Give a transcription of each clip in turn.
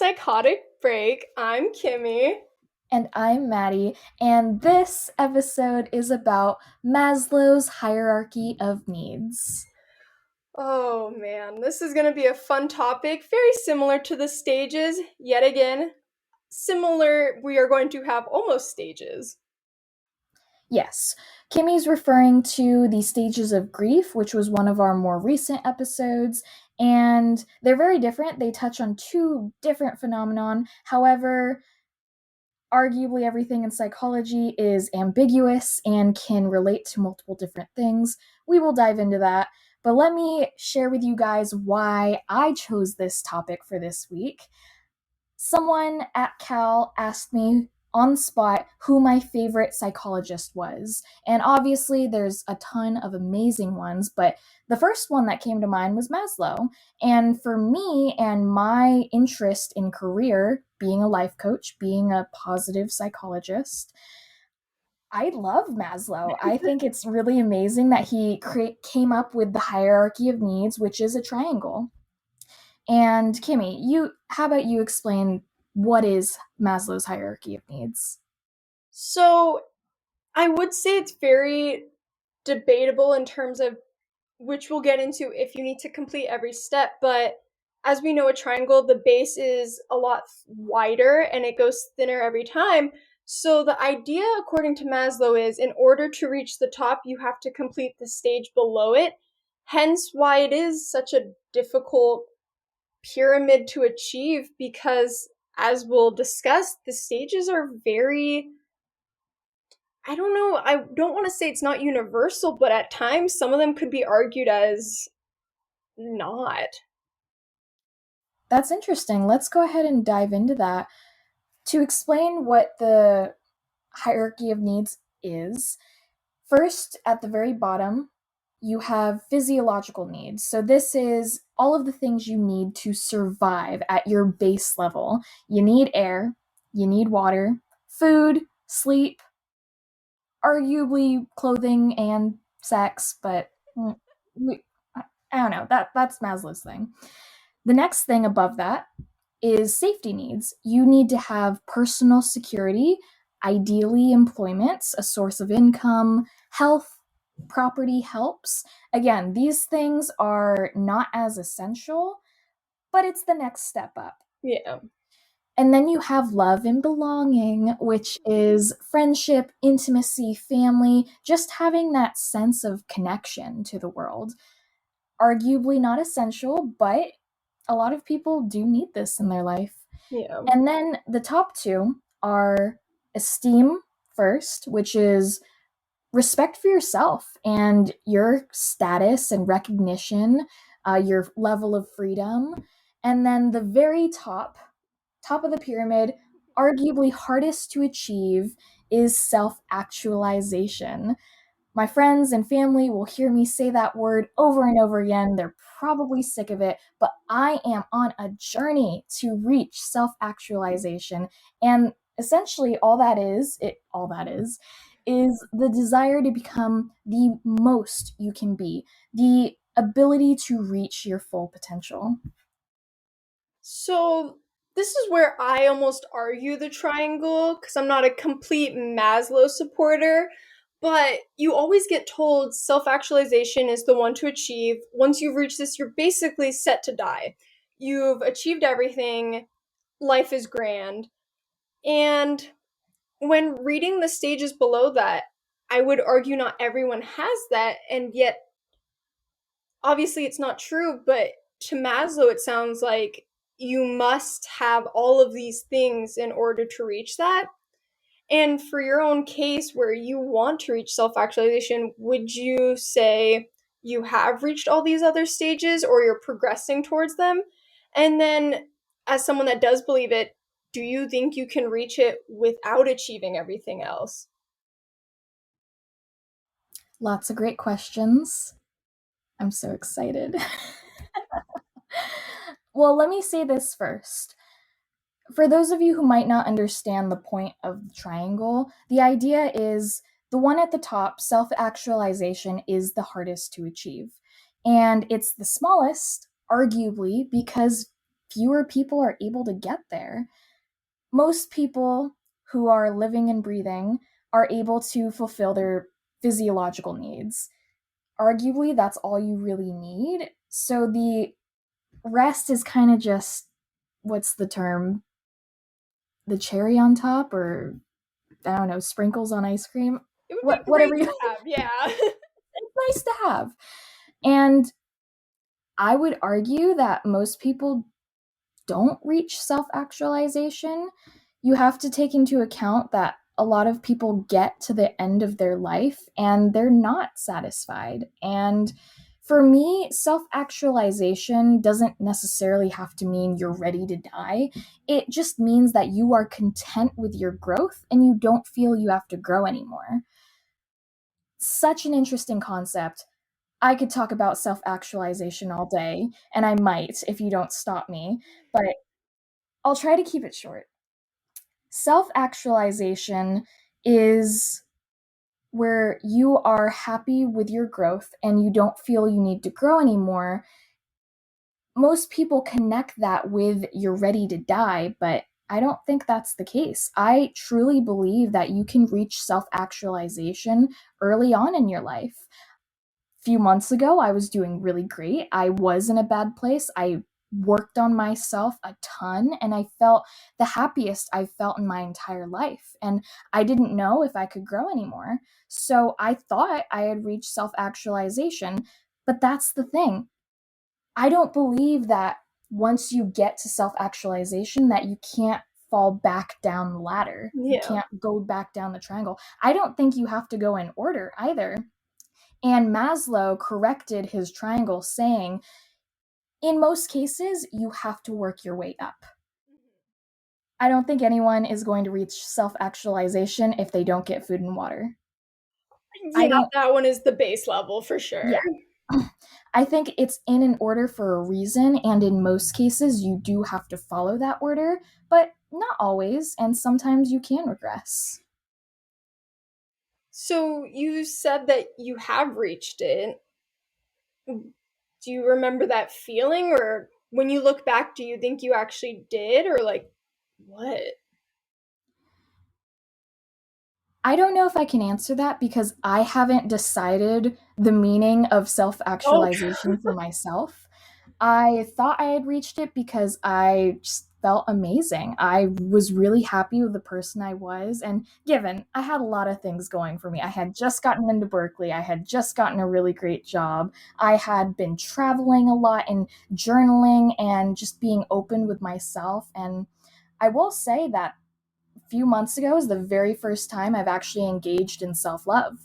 Psychotic Break. I'm Kimmy. And I'm Madey, and this episode is about Maslow's hierarchy of needs. Oh man, this is going to be a fun topic, very similar to the stages. Yet again, similar, we are going to have almost stages. Yes, Kimmy's referring to the stages of grief, which was one of our more recent episodes, and they're very different. They touch on two different phenomenon. However, arguably everything in psychology is ambiguous and can relate to multiple different things. We will dive into that. But let me share with you guys why I chose this topic for this week. Someone at Cal asked me on the spot who my favorite psychologist was. And obviously, there's a ton of amazing ones, but the first one that came to mind was Maslow. And for me and my interest in career, being a life coach, being a positive psychologist, I love Maslow. I think it's really amazing that he came up with the hierarchy of needs, which is a triangle. And Kimmy, how about you explain what is Maslow's hierarchy of needs? So, I would say it's very debatable in terms of which we'll get into if you need to complete every step, but as we know, a triangle, the base is a lot wider and it goes thinner every time. So the idea, according to Maslow, is in order to reach the top, you have to complete the stage below it. Hence why it is such a difficult pyramid to achieve because, as we'll discuss, the stages are very, I don't know, I don't want to say it's not universal, but at times some of them could be argued as not. That's interesting. Let's go ahead and dive into that. To explain what the hierarchy of needs is, first, at the very bottom, you have physiological needs. So, this is all of the things you need to survive at your base level. You need air, you need water, food, sleep, arguably clothing and sex, but we, I don't know. That's Maslow's thing. The next thing above that is safety needs. You need to have personal security, ideally employment, a source of income, health, property helps. Again, these things are not as essential, but it's the next step up. Yeah. And then you have love and belonging, which is friendship, intimacy, family, just having that sense of connection to the world. Arguably not essential, but a lot of people do need this in their life. Yeah. And then the top two are esteem first, which is respect for yourself and your status and recognition, your level of freedom. And then the very top of the pyramid, arguably hardest to achieve, is self actualization. My friends and family will hear me say that word over and over again. They're probably sick of it, but I am on a journey to reach self actualization. And essentially, all that is the desire to become the most you can be, the ability to reach your full potential. So this is where I almost argue the triangle because I'm not a complete Maslow supporter, but you always get told self actualization is the one to achieve. Once you've reached this, you're basically set to die. You've achieved everything, life is grand. And when reading the stages below that, I would argue not everyone has that, and yet obviously it's not true, but to Maslow, it sounds like you must have all of these things in order to reach that. And for your own case, where you want to reach self actualization, would you say you have reached all these other stages or you're progressing towards them? And then, as someone that does believe it, do you think you can reach it without achieving everything else? Lots of great questions. I'm so excited. Well, let me say this first. For those of you who might not understand the point of the triangle, the idea is the one at the top, self actualization, is the hardest to achieve. And it's the smallest, arguably, because fewer people are able to get there. Most people who are living and breathing are able to fulfill their physiological needs. Arguably, that's all you really need. So the rest is kind of just, what's the term? The cherry on top, or I don't know, sprinkles on ice cream. It would be Whatever great you to have, yeah. it's nice to have. And I would argue that most people don't reach self actualization. You have to take into account that a lot of people get to the end of their life and they're not satisfied. And for me, self actualization doesn't necessarily have to mean you're ready to die. It just means that you are content with your growth and you don't feel you have to grow anymore. Such an interesting concept. I could talk about self actualization all day, and I might if you don't stop me, but I'll try to keep it short. Self actualization is where you are happy with your growth and you don't feel you need to grow anymore. Most people connect that with you're ready to die, but I don't think that's the case. I truly believe that you can reach self actualization early on in your life. Few months ago, I was doing really great. I was in a bad place. I worked on myself a ton and I felt the happiest I've felt in my entire life. And I didn't know if I could grow anymore. So I thought I had reached self actualization. But that's the thing. I don't believe that once you get to self actualization, that you can't fall back down the ladder. You Yeah. can't go back down the triangle. I don't think you have to go in order either. And Maslow corrected his triangle, saying, in most cases, you have to work your way up. I don't think anyone is going to reach self actualization if they don't get food and water. I Yeah, don't, that one is the base level for sure. yeah. I think it's in an order for a reason, and in most cases, you do have to follow that order, but not always, and sometimes you can regress. So you said that you have reached it. Do you remember that feeling, or when you look back, do you think you actually did, or like what? I don't know if I can answer that because I haven't decided the meaning of self Oh, actualization for myself. I thought I had reached it because I just felt amazing. I was really happy with the person I was. And given I had a lot of things going for me, I had just gotten into Berkeley, I had just gotten a really great job, I had been traveling a lot and journaling and just being open with myself. And I will say that a few months ago is the very first time I've actually engaged in self love.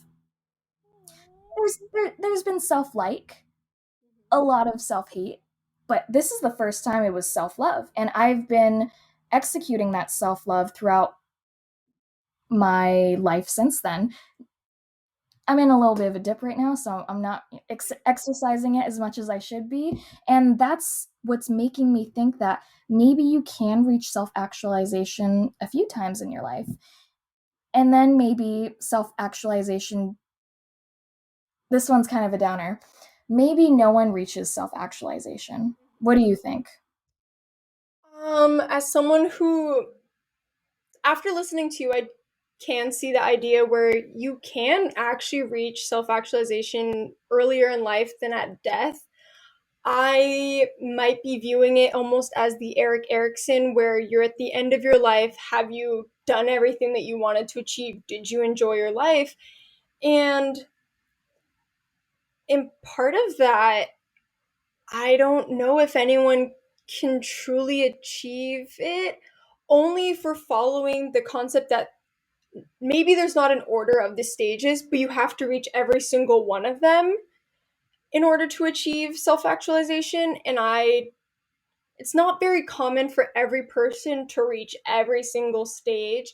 There's been self like, a lot of self hate, but this is the first time it was self love. And I've been executing that self love throughout my life since then. I'm in a little bit of a dip right now, so I'm not exercising it as much as I should be. And that's what's making me think that maybe you can reach self actualization a few times in your life. And then maybe self actualization, this one's kind of a downer. Maybe no one reaches self actualization. What do you think? as someone who, after listening to you, I can see the idea where you can actually reach self actualization earlier in life than at death. I might be viewing it almost as the Eric Erickson, where you're at the end of your life. Have you done everything that you wanted to achieve? Did you enjoy your life? And in part of that, I don't know if anyone can truly achieve it, only for following the concept that maybe there's not an order of the stages, but you have to reach every single one of them in order to achieve self actualization. And it's not very common for every person to reach every single stage.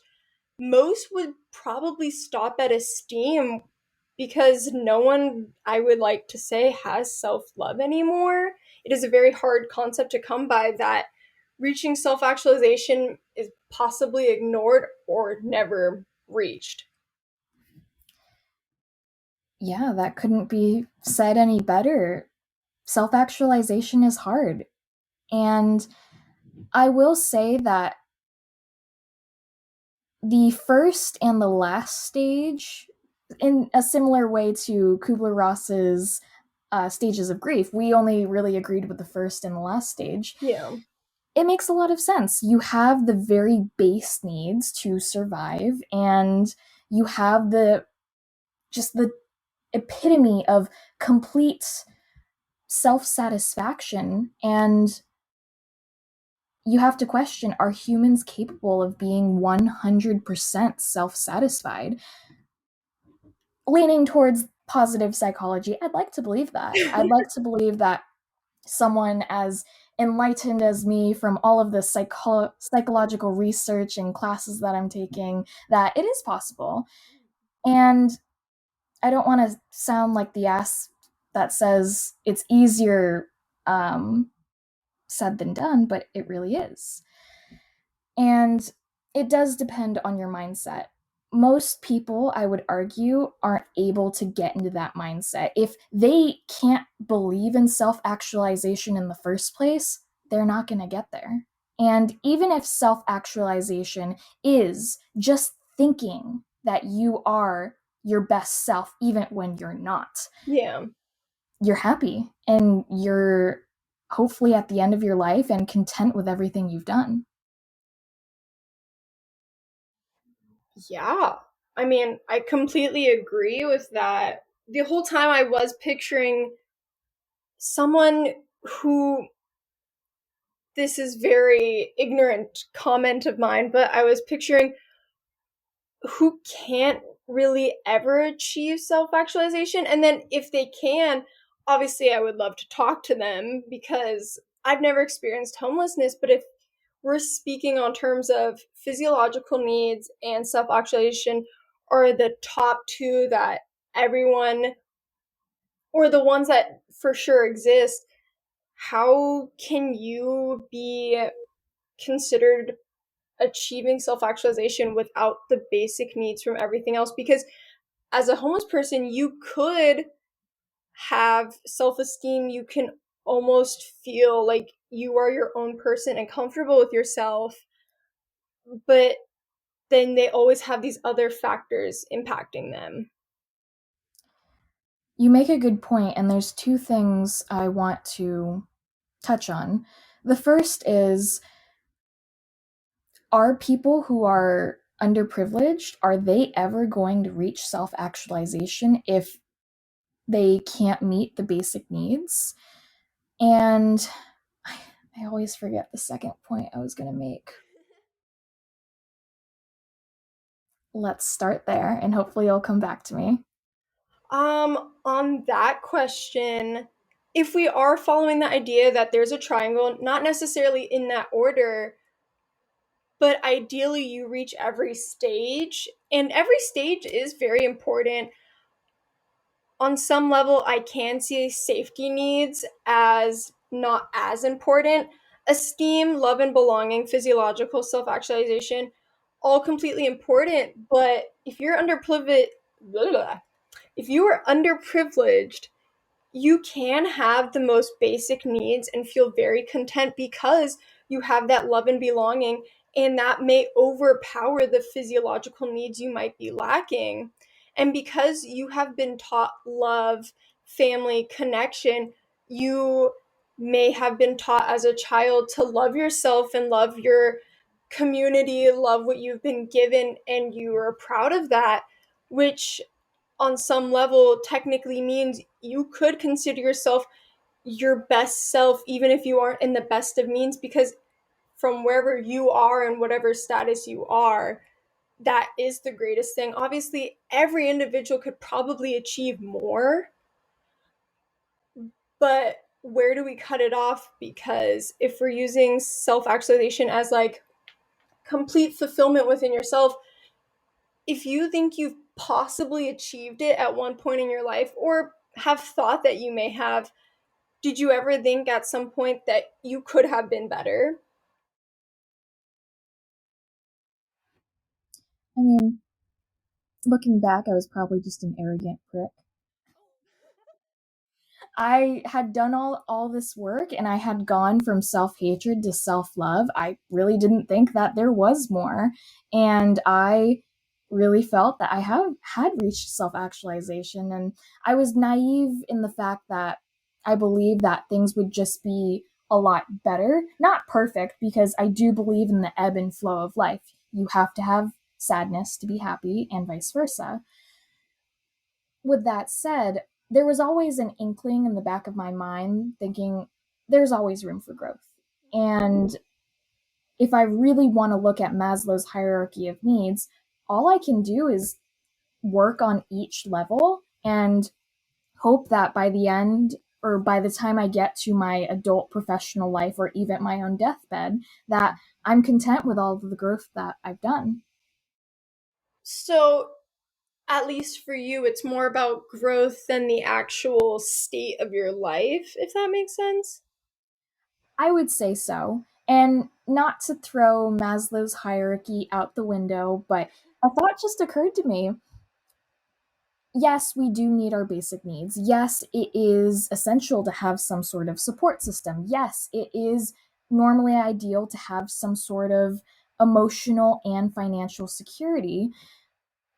Most would probably stop at esteem because no one, I would like to say, has self love anymore. It is a very hard concept to come by that reaching self actualization is possibly ignored or never reached. Yeah, that couldn't be said any better. Self actualization is hard. And I will say that the first and the last stage, in a similar way to Kubler-Ross's stages of grief, we only really agreed with the first and the last stage. Yeah. It makes a lot of sense. You have the very base needs to survive, and you have the epitome of complete self-satisfaction, and you have to question, are humans capable of being 100% self-satisfied? Leaning towards positive psychology, I'd like to believe that. I'd like to believe that someone as enlightened as me, from all of the psychological research and classes that I'm taking, that it is possible. And I don't want to sound like the ass that says it's easier said than done, but it really is. And it does depend on your mindset. Most people, I would argue, aren't able to get into that mindset. If they can't believe in self actualization in the first place, they're not going to get there. And even if self actualization is just thinking that you are your best self, even when you're not, Yeah. you're happy and you're hopefully at the end of your life and content with everything you've done. Yeah. I mean, I completely agree with that. The whole time I was picturing someone who, this is very ignorant comment of mine, but I was picturing who can't really ever achieve self actualization. And then if they can, obviously I would love to talk to them because I've never experienced homelessness. But if we're speaking on terms of physiological needs and self actualization are the top two that everyone, or the ones that for sure exist, how can you be considered achieving self actualization without the basic needs from everything else? Because as a homeless person, you could have self esteem. You can almost feel like you are your own person and comfortable with yourself, but then they always have these other factors impacting them. You make a good point, and there's two things I want to touch on. The first is, are people who are underprivileged, are they ever going to reach self-actualization if they can't meet the basic needs? And I always forget the second point I was going to make. Let's start there, and hopefully you'll come back to me. On that question, if we are following the idea that there's a triangle, not necessarily in that order, but ideally you reach every stage, and every stage is very important. On some level, I can see safety needs as not as important. Esteem, love and belonging, physiological self actualization, all completely important. But if you are underprivileged, you can have the most basic needs and feel very content because you have that love and belonging, and that may overpower the physiological needs you might be lacking. And because you have been taught love, family, connection, you may have been taught as a child to love yourself and love your community, love what you've been given, and you are proud of that, which on some level technically means you could consider yourself your best self even if you aren't in the best of means, because from wherever you are and whatever status you are, that is the greatest thing. Obviously every individual could probably achieve more, but where do we cut it off? Because if we're using self actualization as like complete fulfillment within yourself, if you think you've possibly achieved it at one point in your life or have thought that you may have, did you ever think at some point that you could have been better? I mean, looking back, I was probably just an arrogant prick. I had done all this work and I had gone from self-hatred to self-love. I really didn't think that there was more. And I really felt that I have had reached self-actualization. And I was naive in the fact that I believed that things would just be a lot better. Not perfect, because I do believe in the ebb and flow of life. You have to have sadness to be happy, and vice versa. With that said, there was always an inkling in the back of my mind thinking there's always room for growth. And if I really want to look at Maslow's hierarchy of needs, all I can do is work on each level and hope that by the end, or by the time I get to my adult professional life or even my own deathbed, that I'm content with all of the growth that I've done. So, at least for you, it's more about growth than the actual state of your life, if that makes sense. I would say so. And not to throw Maslow's hierarchy out the window, but a thought just occurred to me. Yes, we do need our basic needs. Yes, it is essential to have some sort of support system. Yes, it is normally ideal to have some sort of emotional and financial security.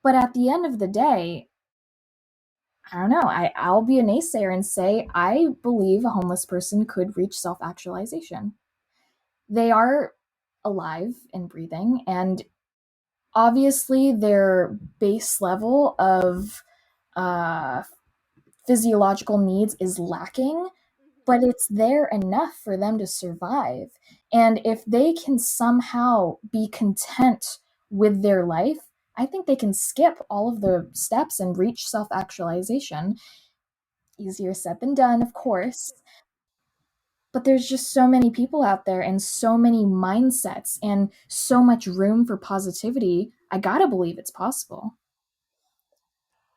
But at the end of the day, I don't know. I'll be a naysayer and say I believe a homeless person could reach self actualization. They are alive and breathing, and obviously their base level of uh, physiological needs is lacking, but it's there enough for them to survive. And if they can somehow be content with their life, I think they can skip all of the steps and reach self actualization. Easier said than done, of course, but there's just so many people out there and so many mindsets and so much room for positivity. I gotta believe it's possible.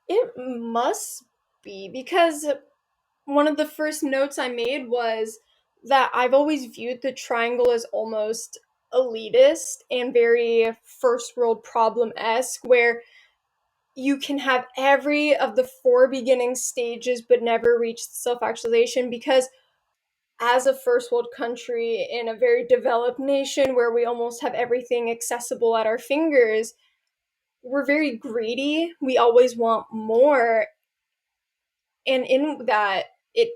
It must be because one of the first notes I made was that I've always viewed the triangle as almost elitist and very first world problem esque, where you can have every of the four beginning stages but never reach self actualization because as a first world country in a very developed nation where we almost have everything accessible at our fingers, we're very greedy. We always want more. And in that, it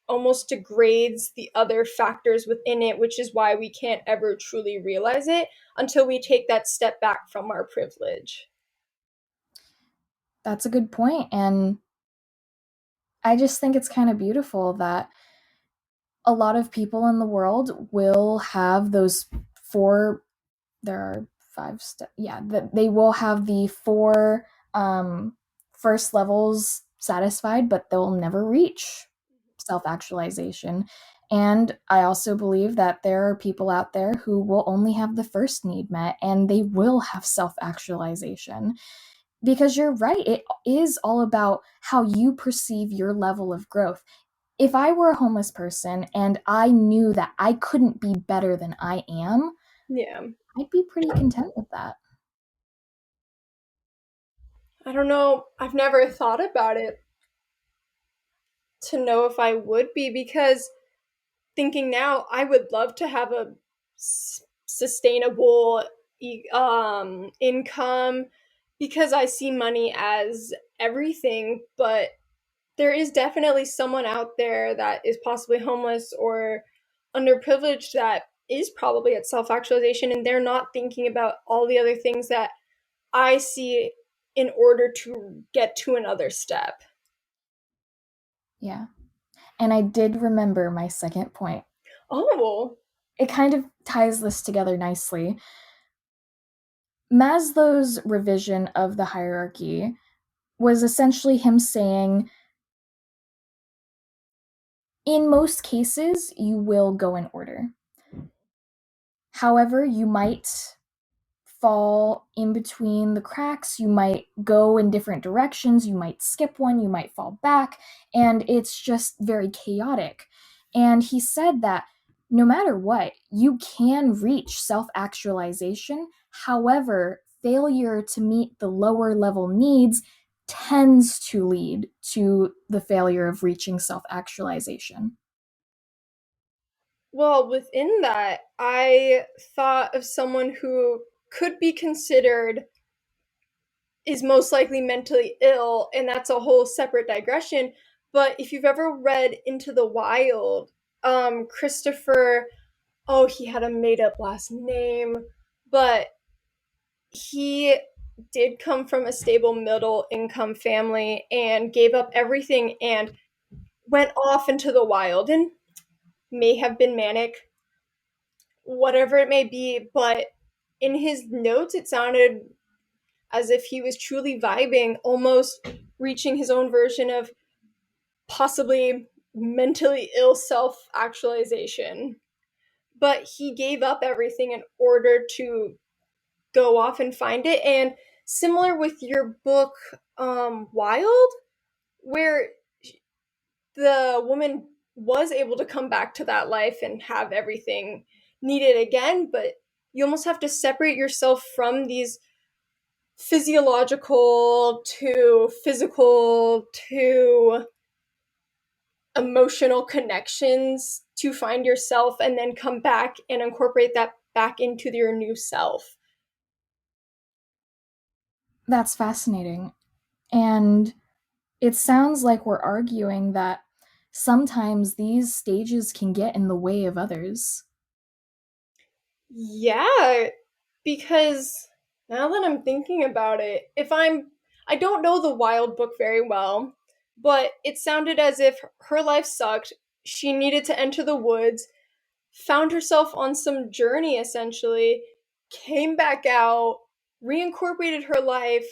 almost degrades the other factors within it, which is why we can't ever truly realize it until we take that step back from our privilege. That's a good point. And I just think it's kind of beautiful that a lot of people in the world will have those four, there are five steps, yeah, that they will have the four first levels satisfied, but they'll never reach self actualization. And I also believe that there are people out there who will only have the first need met and they will have self actualization. Because you're right, it is all about how you perceive your level of growth. If I were a homeless person and I knew that I couldn't be better than I am, Yeah. I'd be pretty content with that. I don't know. I've never thought about it to know if I would be because thinking now, I would love to have a sustainable income because I see money as everything, but there is definitely someone out there that is possibly homeless or underprivileged that is probably at self actualization and they're not thinking about all the other things that I see in order to get to another step. Yeah. And I did remember my second point. Oh, It kind of ties this together nicely. Maslow's revision of the hierarchy was essentially him saying, in most cases, you will go in order. However, you might fall in between the cracks, you might go in different directions, you might skip one, you might fall back, and it's just very chaotic. And he said that no matter what, you can reach self actualization. However, failure to meet the lower level needs tends to lead to the failure of reaching self actualization. Well, within that, I thought of someone who could be considered is most likely mentally ill, and that's a whole separate digression. But if you've ever read Into the Wild, Christopher, oh, he had a made up last name, but he did come from a stable middle income family and gave up everything and went off into the wild and may have been manic, whatever it may be, but in his notes it sounded as if he was truly vibing, almost reaching his own version of possibly mentally ill self actualization. But he gave up everything in order to go off and find it. And similar with your book, Wild, where the woman was able to come back to that life and have everything needed again, but you almost have to separate yourself from these physiological to physical to emotional connections to find yourself and then come back and incorporate that back into your new self. That's fascinating. And it sounds like we're arguing that sometimes these stages can get in the way of others. Yeah, because now that I'm thinking about it, I don't know the Wild book very well, but it sounded as if her life sucked. She needed to enter the woods, found herself on some journey essentially, came back out, reincorporated her life,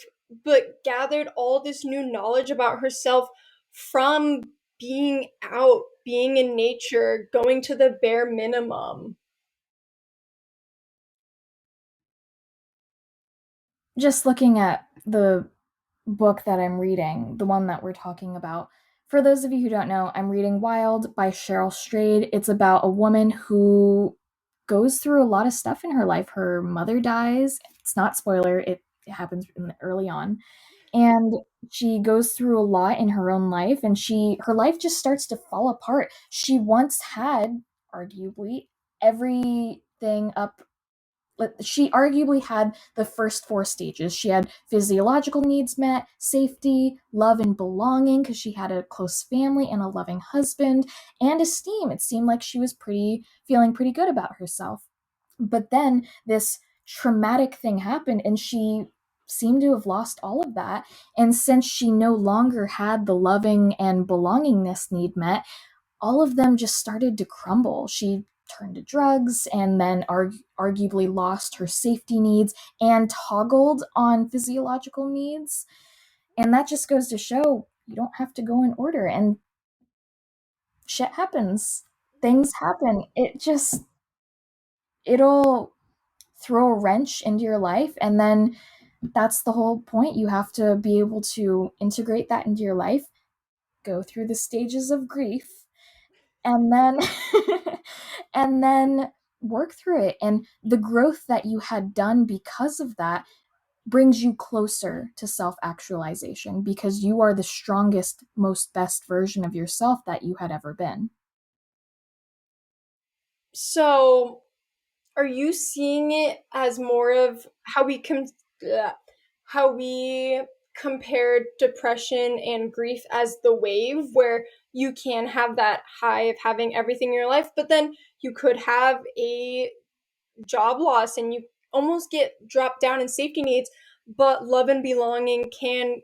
but gathered all this new knowledge about herself from being out, being in nature, going to the bare minimum. Just looking at the book that I'm reading, the one that we're talking about, for those of you who don't know, I'm reading Wild by Cheryl Strayed. It's about a woman who goes through a lot of stuff in her life. Her mother dies. It's not spoiler, it happens early on. And she goes through a lot in her own life, and her life just starts to fall apart. She once had, arguably, everything up. She arguably had the first four stages. She had physiological needs met, safety, love, and belonging because she had a close family and a loving husband, and esteem. It seemed like she was feeling pretty good about herself. But then this traumatic thing happened, and she seemed to have lost all of that. And since she no longer had the loving and belongingness need met, all of them just started to crumble. She turned to drugs and then arguably lost her safety needs and toggled on physiological needs. And that just goes to show you don't have to go in order, and shit happens. Things happen. It'll throw a wrench into your life, and then that's the whole point. You have to be able to integrate that into your life, go through the stages of grief, and then and then work through it, and the growth that you had done because of that brings you closer to self-actualization because you are the strongest, most best version of yourself that you had ever been. So, are you seeing it as more of how we compare depression and grief as the wave, where you can have that high of having everything in your life, but then you could have a job loss and you almost get dropped down in safety needs, but love and belonging can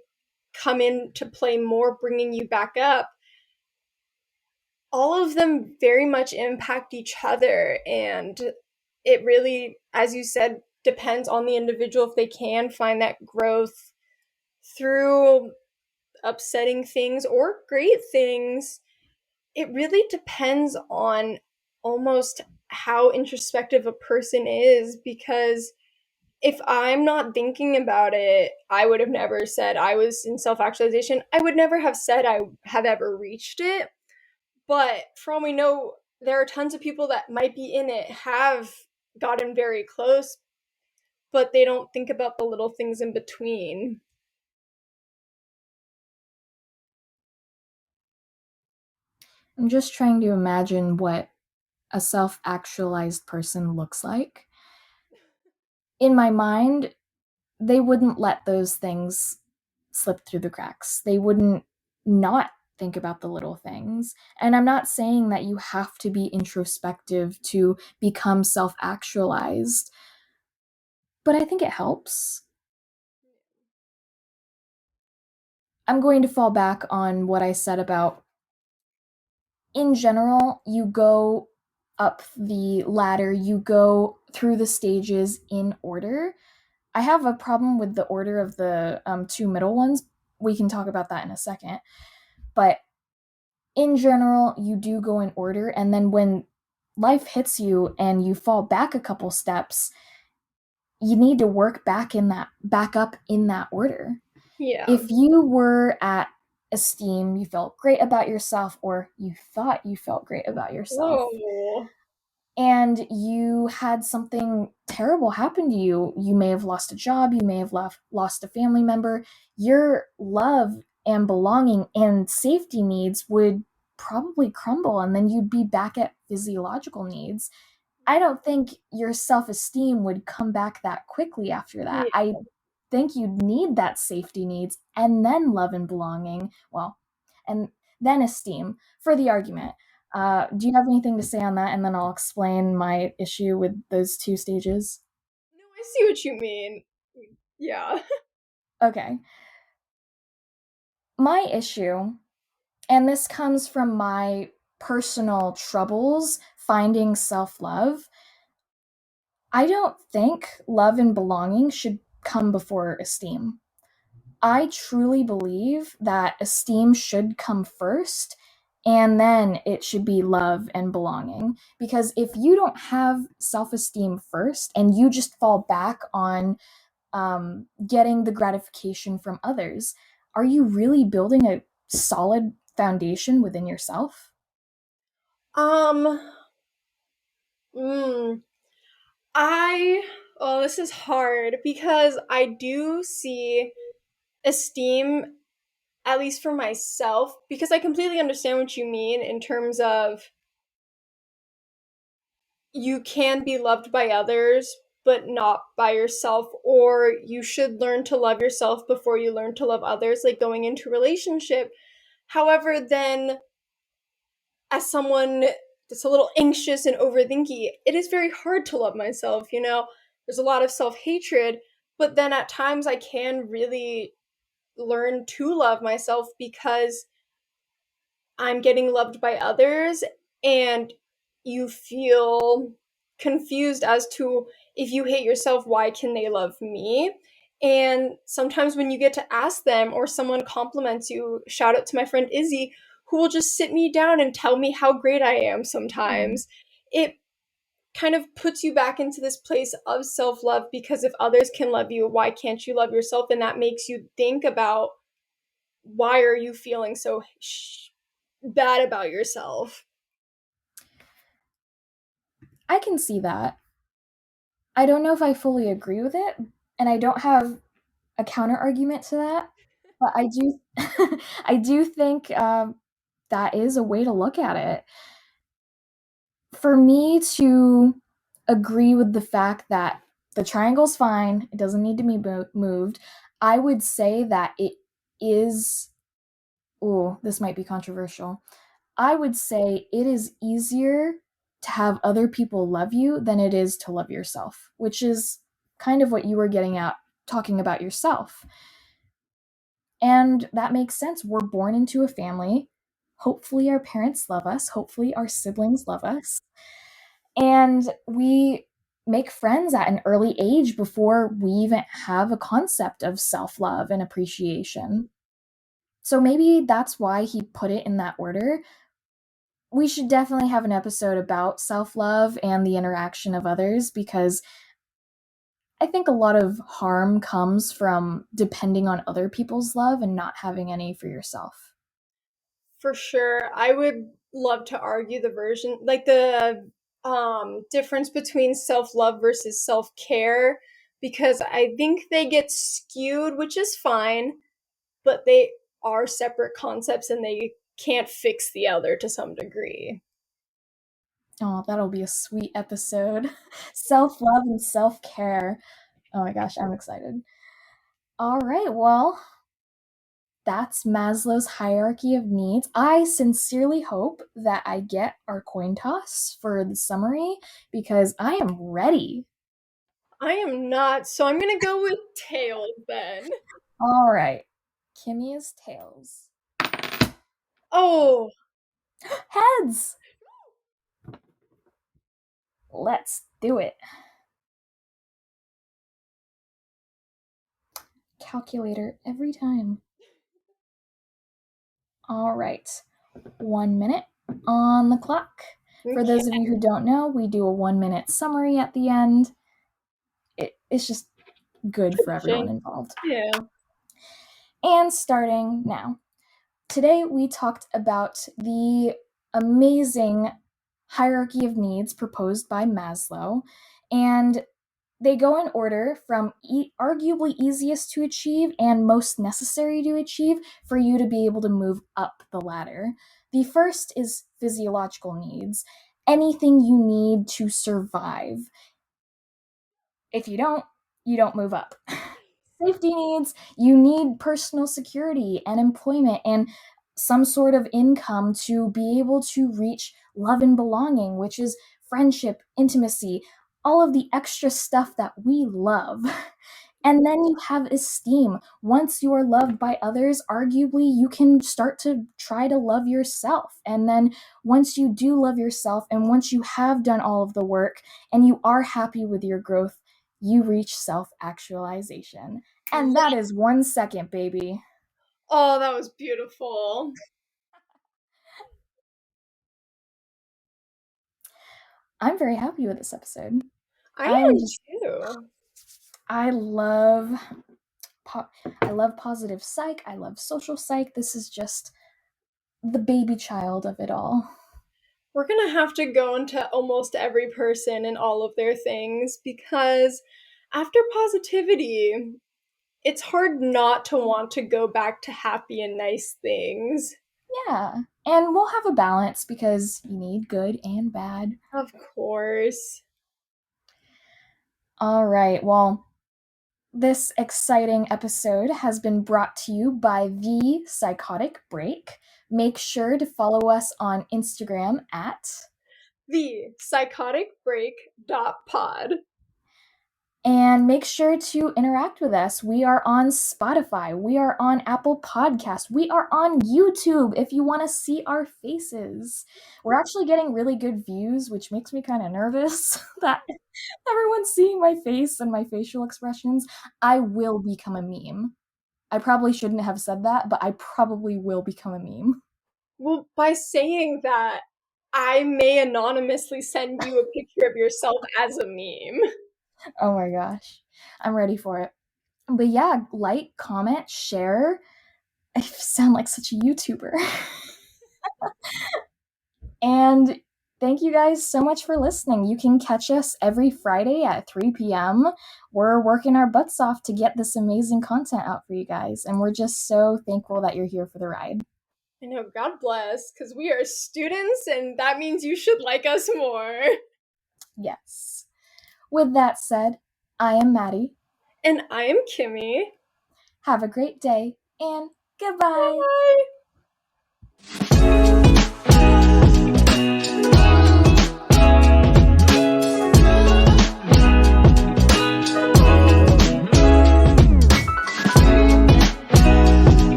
come into play more, bringing you back up. All of them very much impact each other, and it really, as you said, depends on the individual if they can find that growth through upsetting things or great things. It really depends on almost how introspective a person is, because if I'm not thinking about it, I would have never said I was in self actualization. I would never have said I have ever reached it. But for all we know, there are tons of people that might be in it, have gotten very close, but they don't think about the little things in between. I'm just trying to imagine what a self actualized person looks like. In my mind, they wouldn't let those things slip through the cracks. They wouldn't not think about the little things. And I'm not saying that you have to be introspective to become self actualized, but I think it helps. I'm going to fall back on what I said about, in general, you go up the ladder, you go through the stages in order. I have a problem with the order of the two middle ones. We can talk about that in a second. But in general, you do go in order. And then when life hits you and you fall back a couple steps, you need to work back up in that order. Yeah. If you were at esteem, you felt great about yourself, or you thought you felt great about yourself, Whoa. and you had something terrible happen to you, you may have lost a job, you may have lost a family member, your love and belonging and safety needs would probably crumble, and then you'd be back at physiological needs. I don't think your self-esteem would come back that quickly after that. Yeah. I think you'd need that safety needs and then love and belonging. Well, and then esteem for the argument. Do you have anything to say on that? And then I'll explain my issue with those two stages. No, I see what you mean. Yeah. Okay. My issue, and this comes from my personal troubles finding self love, I don't think love and belonging should come before esteem. I truly believe that esteem should come first, and then it should be love and belonging. Because if you don't have self esteem first and you just fall back on getting the gratification from others, are you really building a solid foundation within yourself? Um. Mm, I. Oh, this is hard because I do see esteem, at least for myself, because I completely understand what you mean in terms of you can be loved by others, but not by yourself, or you should learn to love yourself before you learn to love others, like going into a relationship. However, then as someone that's a little anxious and overthinky, it is very hard to love myself, you know? There's a lot of self hatred, but then at times I can really learn to love myself because I'm getting loved by others, and you feel confused as to if you hate yourself, why can they love me? And sometimes when you get to ask them or someone compliments you, shout out to my friend Izzy, who will just sit me down and tell me how great I am Mm. sometimes. It kind of puts you back into this place of self love because if others can love you, why can't you love yourself? And that makes you think about why are you feeling so bad about yourself. I can see that. I don't know if I fully agree with it, and I don't have a counter argument to that, but I do I do think that is a way to look at it. For me to agree with the fact that the triangle's fine, it doesn't need to be moved, I would say that it is. Oh, this might be controversial. I would say it is easier to have other people love you than it is to love yourself, which is kind of what you were getting at talking about yourself. And that makes sense. We're born into a family. Hopefully, our parents love us. Hopefully, our siblings love us. And we make friends at an early age before we even have a concept of self love and appreciation. So maybe that's why he put it in that order. We should definitely have an episode about self love and the interaction of others because I think a lot of harm comes from depending on other people's love and not having any for yourself. For sure. I would love to argue the version, like the difference between self-love versus self-care, because I think they get skewed, which is fine, but they are separate concepts and they can't fix the other to some degree. Oh, that'll be a sweet episode. Self-love and self-care. Oh my gosh, I'm excited. All right, well, that's Maslow's hierarchy of needs. I sincerely hope that I get our coin toss for the summary because I am ready. I am not, so I'm gonna go with tails then. All right. Kimmy is tails. Oh, Heads! Let's do it. Calculator every time. All right. 1 minute on the clock. For okay. those of you who don't know, we do a 1 minute summary at the end. It's just good for everyone involved. Yeah. And starting now. Today we talked about the amazing hierarchy of needs proposed by Maslow, and they go in order from arguably easiest to achieve and most necessary to achieve for you to be able to move up the ladder. The first is physiological needs, anything you need to survive. If you don't move up. Safety needs, you need personal security and employment and some sort of income to be able to reach love and belonging, which is friendship, intimacy, all of the extra stuff that we love. And then you have esteem. Once you are loved by others, arguably you can start to try to love yourself. And then once you do love yourself, and once you have done all of the work and you are happy with your growth, you reach self-actualization. And that is 1 second, baby. Oh, that was beautiful. I'm very happy with this episode. I am too. I love I love positive psych. I love social psych. This is just the baby child of it all. We're gonna have to go into almost every person and all of their things because after positivity, it's hard not to want to go back to happy and nice things. Yeah. And we'll have a balance because you need good and bad. Of course. All right. Well, this exciting episode has been brought to you by the Psychotic Break. Make sure to follow us on Instagram at The psychoticbreak.pod. and make sure to interact with us. We are on Spotify. We are on Apple Podcasts. We are on YouTube if you want to see our faces. We're actually getting really good views, which makes me kind of nervous that everyone's seeing my face and my facial expressions. I will become a meme. I probably shouldn't have said that, but I probably will become a meme. Well, by saying that, I may anonymously send you a picture of yourself as a meme. Oh my gosh. I'm ready for it. But yeah, like, comment, share. I sound like such a YouTuber. And thank you guys so much for listening. You can catch us every Friday at 3 p.m. We're working our butts off to get this amazing content out for you guys, and we're just so thankful that you're here for the ride. I know, God bless, because we are students, and that means you should like us more. Yes. With that said, I am Madey. And I am Kimmy. Have a great day, and goodbye. Bye.